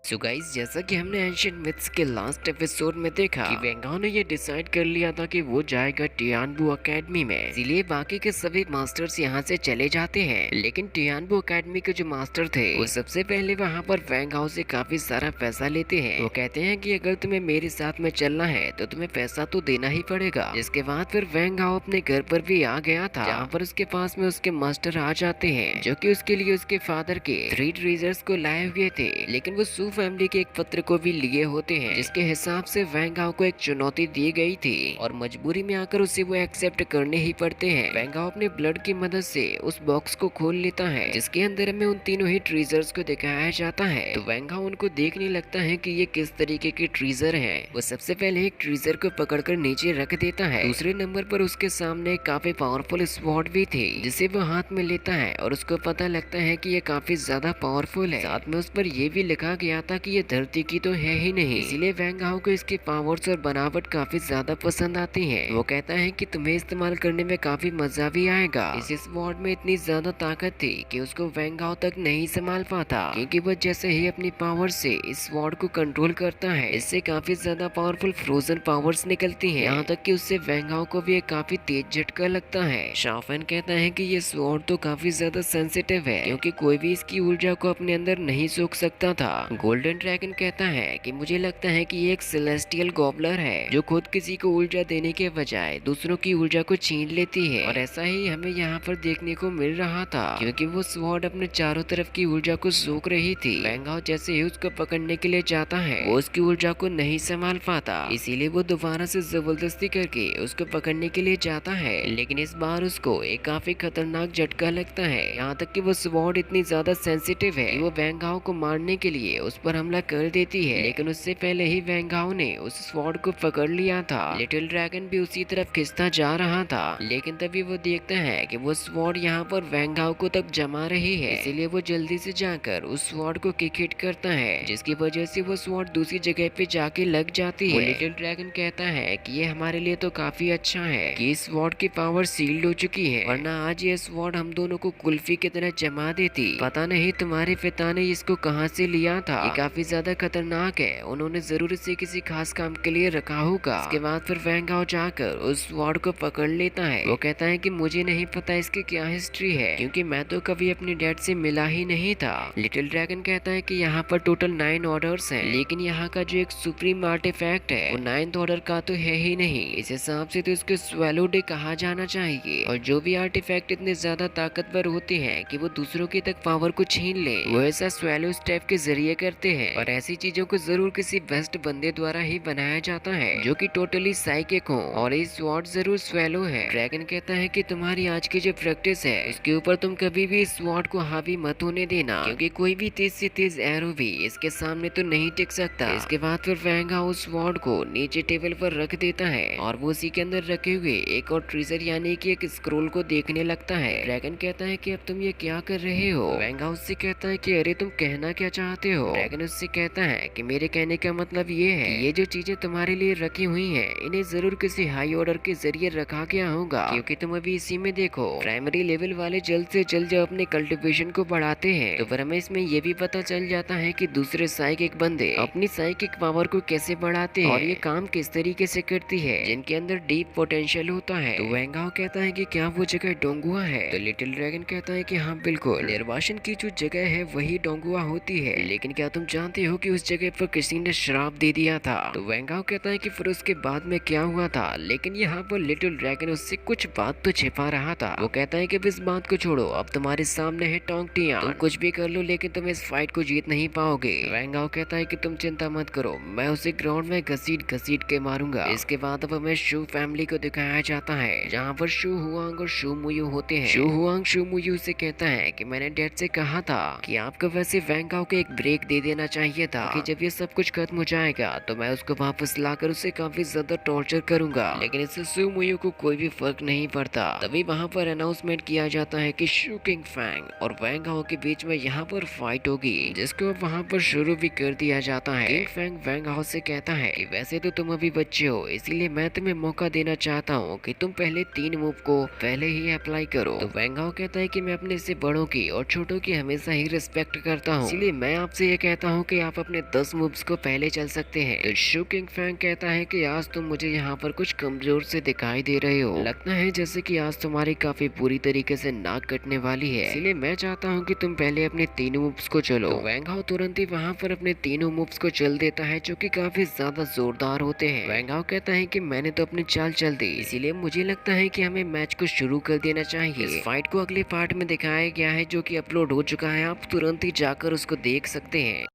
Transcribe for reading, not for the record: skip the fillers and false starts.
So guys, जैसा कि हमने एंशिएंट मिथ्स के लास्ट एपिसोड में देखा कि वेंगाओ ने ये डिसाइड कर लिया था कि वो जाएगा टियानबू एकेडमी में, इसीलिए बाकी के सभी मास्टर्स यहाँ से चले जाते हैं। लेकिन टियानबू एकेडमी के जो मास्टर थे वो सबसे पहले वहाँ पर वेंगाओ से काफी सारा पैसा लेते हैं। वो कहते हैं कि अगर तुम्हें मेरे साथ में चलना है तो तुम्हें पैसा तो देना ही पड़ेगा। जिसके बाद फिर वेंगाओ अपने घर पर भी आ गया था, जहाँ पर उसके पास में उसके मास्टर आ जाते हैं, जो कि उसके लिए उसके फादर के 3 ट्रेजर्स को लाए हुए थे। लेकिन वो सू फैमिली के एक पत्र को भी लिए होते हैं, जिसके हिसाब से वेंगाओ को एक चुनौती दी गई थी और मजबूरी में आकर उसे वो एक्सेप्ट करने ही पड़ते हैं। वेंगाओ अपने ब्लड की मदद से उस बॉक्स को खोल लेता है, जिसके अंदर में उन तीनों ही ट्रीजर्स को दिखाया जाता है। तो वेंगाओ उनको देखने लगता है कि ये किस तरीके के ट्रीजर हैं। वो सबसे पहले एक ट्रीजर को पकड़कर नीचे रख देता है। दूसरे नंबर पर उसके सामने काफी पावरफुल स्वॉर्ड भी थी, जिसे वो हाथ में लेता है और उसको पता लगता है कि ये काफी ज्यादा पावरफुल है। साथ में उस पर यह भी लिखा गया था कि ये धरती की तो है ही नहीं, इसीलिए वेंगाओ को इसकी पावर्स और बनावट काफी ज्यादा पसंद आती है। वो कहता है कि तुम्हें इस्तेमाल करने में काफी मजा भी आएगा। इस स्वॉर्ड में इतनी ज्यादा ताकत थी कि उसको वेंगाओ तक नहीं संभाल पाता, क्योंकि वो जैसे ही अपनी पावर से इस स्वॉर्ड को कंट्रोल करता है, इससे काफी ज्यादा पावरफुल फ्रोजन पावर्स निकलती हैं। यहाँ तक कि उससे वेंगाओ को भी एक काफी तेज झटका लगता है। शाओफेन कहता है कि ये स्वॉर्ड तो काफी ज्यादा सेंसिटिव है, क्योंकि कोई भी इसकी ऊर्जा को अपने अंदर नहीं सोख सकता था। गोल्डन ड्रैगन कहता है कि मुझे लगता है कि ये एक सेलेस्टियल गॉबलर है, जो खुद किसी को ऊर्जा देने के बजाय दूसरों की ऊर्जा को छीन लेती है। और ऐसा ही हमें यहाँ पर देखने को मिल रहा था, क्योंकि वो स्वॉर्ड अपने चारों तरफ की ऊर्जा को सोख रही थी। वेंगाओ जैसे ही उसको पकड़ने के लिए जाता है, वो उसकी ऊर्जा को नहीं संभाल पाता, इसीलिए वो दोबारा से जबरदस्ती करके उसको पकड़ने के लिए जाता है। लेकिन इस बार उसको एक काफी खतरनाक झटका लगता है। यहाँ तक कि वो स्वॉर्ड इतनी ज्यादा सेंसिटिव है कि वो वेंगाओ को मारने के लिए उस पर हमला कर देती है। लेकिन उससे पहले ही वेंगाओ ने उस स्वॉर्ड को पकड़ लिया था। लिटिल ड्रैगन भी उसी तरफ खिंचता जा रहा था, लेकिन तभी वो देखता है कि वो स्वॉर्ड यहाँ पर वेंगाओ को तक जमा रही है, इसीलिए वो जल्दी से जाकर उस स्वॉर्ड को किक हिट करता है, जिसकी वजह से वो स्वॉर्ड दूसरी जगह पे जाके लग जाती है। लिटिल ड्रैगन कहता है कि ये हमारे लिए तो काफी अच्छा है कि इस स्वॉर्ड की पावर सील्ड हो चुकी है, वरना आज ये स्वॉर्ड हम दोनों को कुल्फी की तरह जमा देती। पता नहीं तुम्हारे पिता ने इसको कहाँ से लिया था, ये काफी ज्यादा खतरनाक है, उन्होंने जरूर इसे किसी खास काम के लिए रखा होगा। इसके बाद फिर वेंगाओ जाकर उस स्वॉर्ड को पकड़ लेता है। वो कहता है कि मुझे नहीं पता इसकी क्या हिस्ट्री है, क्योंकि मैं तो कभी अपने डैड से मिला ही नहीं था। लिटिल ड्रैगन कहता है कि यहाँ पर टोटल 9 ऑर्डर्स हैं, लेकिन यहाँ का जो एक सुप्रीम आर्टिफैक्ट है वो 9th ऑर्डर का तो है ही नहीं। इस हिसाब से तो इसको स्वेलो डे कहा जाना चाहिए। और जो भी आर्टिफैक्ट इतने ज्यादा ताकतवर होते हैं कि वो दूसरों की तक पावर को छीन ले, वो ऐसा स्वेलो स्टेप के जरिए करते हैं। और ऐसी चीजों को जरूर किसी बेस्ट बंदे द्वारा ही बनाया जाता है, जो कि टोटली साइकिक हो, और ये स्वॉर्ड जरूर स्वेलो है। ड्रैगन कहता है कि तुम्हारी आज की जो प्रैक्टिस है, इसके ऊपर तुम कभी भी इस स्वॉर्ड को हावी मत होने देना, क्योंकि कोई भी तेज से तेज एरो भी इसके सामने तो नहीं टिक सकता। इसके बाद फिर वेंगाओ उस स्वॉर्ड को नीचे टेबल पर रख देता है, और वो उसी के अंदर रखे हुए एक और ट्रेजर यानी कि एक स्क्रोल को देखने लगता है। ड्रैगन कहता है कि अब तुम ये क्या कर रहे हो। वेंगाओ उससे कहता है कि अरे तुम कहना क्या चाहते हो। ड्रैगन उससे कहता है कि मेरे कहने का मतलब ये है कि ये जो चीजें तुम्हारे लिए रखी हुई हैं, इन्हें जरूर किसी हाई ऑर्डर के जरिए रखा गया होगा, क्योंकि तुम अभी इसी में देखो, प्राइमरी लेवल वाले जल्द से जल्द जब अपने कल्टिवेशन को बढ़ाते हैं, तो फिर हमें इसमें ये भी पता चल जाता है कि दूसरे साइकिक बंदे अपनी साइकिक पावर को कैसे बढ़ाते हैं और ये काम किस तरीके से करती है, जिनके अंदर डीप पोटेंशियल होता है। तो वेंगाओ कहता है कि क्या वो जगह डोंगुआ है। तो लिटिल ड्रैगन कहता है कि हाँ बिल्कुल, निर्वासन की जो जगह है वही डोंगुआ होती है, लेकिन क्या तुम जानते हो कि उस जगह पर किसी ने श्राप दे दिया था। तो वेंगाओ कहता है कि फिर उसके बाद में क्या हुआ था, लेकिन यहाँ पर लिटिल ड्रैगन उससे कुछ बात तो छिपा रहा था। वो कहता है कि इस बात को छोड़ो, अब तुम्हारे सामने है टोंग टियान, तुम कुछ भी कर लो लेकिन तुम इस फाइट को जीत नहीं पाओगे। वेंगाओ कहता है कि तुम चिंता मत करो, मैं उसे ग्राउंड में घसीट घसीट के मारूंगा। इसके बाद अब हमें शू फैमिली को दिखाया जाता है, जहाँ पर शू हुआंग और शू मुयू होते हैं। शू हुआंग शू मुयू से कहता है कि मैंने डैड से कहा था कि आपको वैसे वेंगाओ को एक ब्रेक दे देना चाहिए था, कि जब ये सब कुछ खत्म हो जाएगा तो मैं उसको वापस लाकर उसे काफी ज्यादा टॉर्चर करूंगा। लेकिन इससे शू मुयू को कोई भी फर्क नहीं पड़ता। तभी वहाँ पर अनाउंसमेंट किया जाता है कि शू किंग फैंग और वेंगाओ के बीच में यहाँ पर फाइट होगी, जिसको वहाँ पर शुरू भी कर दिया जाता है। किंग फैंग वेंगाओ से कहता है कि वैसे तो तुम अभी बच्चे हो, इसीलिए मैं तुम्हें मौका देना चाहता हूँ कि तुम पहले 3 मूव को पहले ही अप्लाई करो। तो वेंगाओ कहता है कि मैं अपने से बड़ों की और छोटों की हमेशा ही रिस्पेक्ट करता हूँ, इसलिए मैं आपसे ये कहता कहता हूँ कि आप अपने 10 मूव्स को पहले चल सकते हैं। तो शू किंग फैंग कहता है कि आज तुम मुझे यहाँ पर कुछ कमजोर से दिखाई दे रहे हो, लगता है जैसे कि आज तुम्हारी काफी बुरी तरीके से नाक कटने वाली है, इसलिए मैं चाहता हूँ कि तुम पहले अपने तीनों मूव्स को चलो। तो वैंग हाओ तुरंत ही वहाँ पर अपने तीनों मूव्स को चल देता है जो कि काफी ज्यादा जोरदार होते हैं। वैंग हाओ कहता है कि मैंने तो अपनी चाल चल दी, इसीलिए मुझे लगता है कि हमें मैच को शुरू कर देना चाहिए। इस फाइट को अगले पार्ट में दिखाया गया है जो कि अपलोड हो चुका है, आप तुरंत ही जाकर उसको देख सकते हैं।